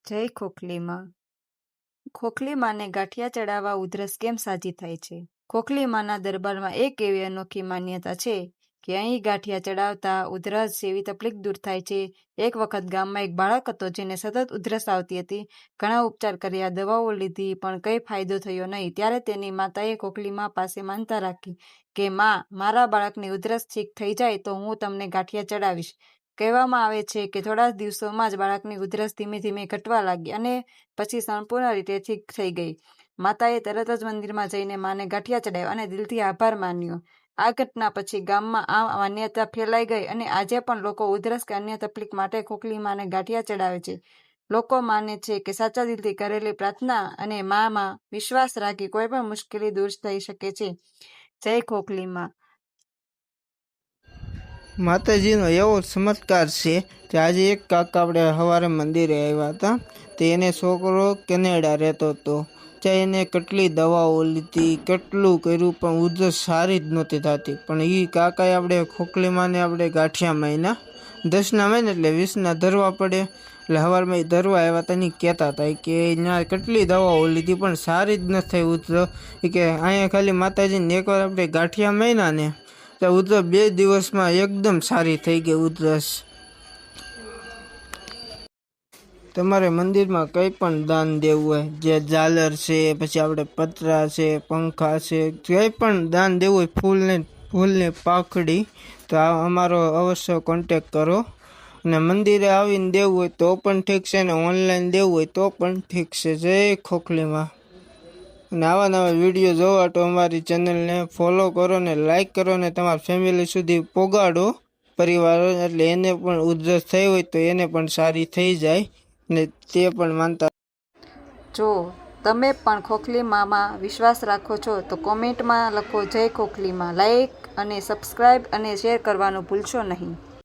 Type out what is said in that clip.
જય ખોખલીમાં. ખોખલીમાને ગાંઠિયા ચડાવવા ઉધરસ કેમ સાજી થાય છે? ખોખલીમાના દરબારમાં એક એવી અનોખી માન્યતા છે કે અહીં ગાંઠિયા ચડાવતા ઉધરસ જેવી તકલીફ દૂર થાય છે. એક વખત ગામમાં એક બાળક હતો જેને સતત ઉધરસ આવતી હતી. ઘણા ઉપચાર કર્યા, દવાઓ લીધી, પણ કંઈ ફાયદો થયો નહીં. ત્યારે તેની માતાએ ખોખલીમા પાસે માનતા રાખી કે માં, મારા બાળકની ઉધરસ ઠીક થઈ જાય તો હું તમને ગાંઠિયા ચડાવીશ. કહેવામાં આવે છે કે થોડા દિવસોમાં જ બાળકની ઉધરસ ધીમે ધીમે ઘટવા લાગી અને પછી સંપૂર્ણ રીતે ઠીક થઈ ગઈ. માતાએ તરત જ મંદિરમાં જઈને માને ગાંઠિયા ચડાવ્યા અને દિલથી આભાર માન્યો. આ ઘટના પછી ગામમાં આ માન્યતા ફેલાઈ ગઈ અને આજે પણ લોકો ઉધરસ કે અન્ય તકલીફ માટે ખોખલીમાને ગાંઠિયા ચડાવે છે. લોકો માને છે કે સાચા દિલથી કરેલી પ્રાર્થના અને માં વિશ્વાસ રાખી કોઈ પણ મુશ્કેલી દૂર થઈ શકે છે. જય ખોખલીમા. માતાજીનો એવો ચમત્કાર છે કે આજે એક કાકા આપણે સવારે મંદિરે આવ્યા હતા. તો એને છોકરો કેનેડા રહેતો હતો. ત્યાં એને કેટલી દવાઓ લીધી, કેટલું કર્યું, પણ ઉધરસ સારી જ નહોતી થતી. પણ એ કાકાએ આપણે ખોખલીમાને આપણે ગાંઠિયા માયના 10ના મહિને એટલે 20ના ધરવા પડે. એટલે સવારમાં એ ધરવા આવ્યા હતા ને કહેતા હતા કે ત્યાં કેટલી દવાઓ લીધી પણ સારી જ નથી થઈ ઉધરસ. કે અહીંયા ખાલી માતાજીને એકવાર આપણે ગાંઠિયા માયના ને તો ઉધરસ 2 દિવસમાં એકદમ સારી થઈ ગઈ ઉધરસ. તમારે મંદિરમાં કંઈ પણ દાન દેવું હોય, જે ઝાલર છે, પછી આપણે પતરા છે, પંખા છે, કંઈ પણ દાન દેવું હોય, ફૂલની પાંખડી, તો અમારો અવશ્ય કોન્ટેક કરો. અને મંદિરે આવીને દેવું હોય તો પણ ઠીક છે, ને ઓનલાઈન દેવું હોય તો પણ ઠીક છે. જય ખોખલીમાં. અને આવા નવા વિડીયો જોવા તો અમારી ચેનલને ફોલો કરો ને લાઈક કરો ને તમારા ફેમિલી સુધી પહોંચાડો પરિવારો, એટલે એને પણ ઉધરસ થઈ હોય તો એને પણ સારી થઈ જાય ને તે પણ માનતા. જો તમે પણ ખોખલીમામાં વિશ્વાસ રાખો છો તો કોમેન્ટમાં લખો જય ખોખલીમા. લાઈક અને સબસ્ક્રાઈબ અને શેર કરવાનું ભૂલશો નહીં.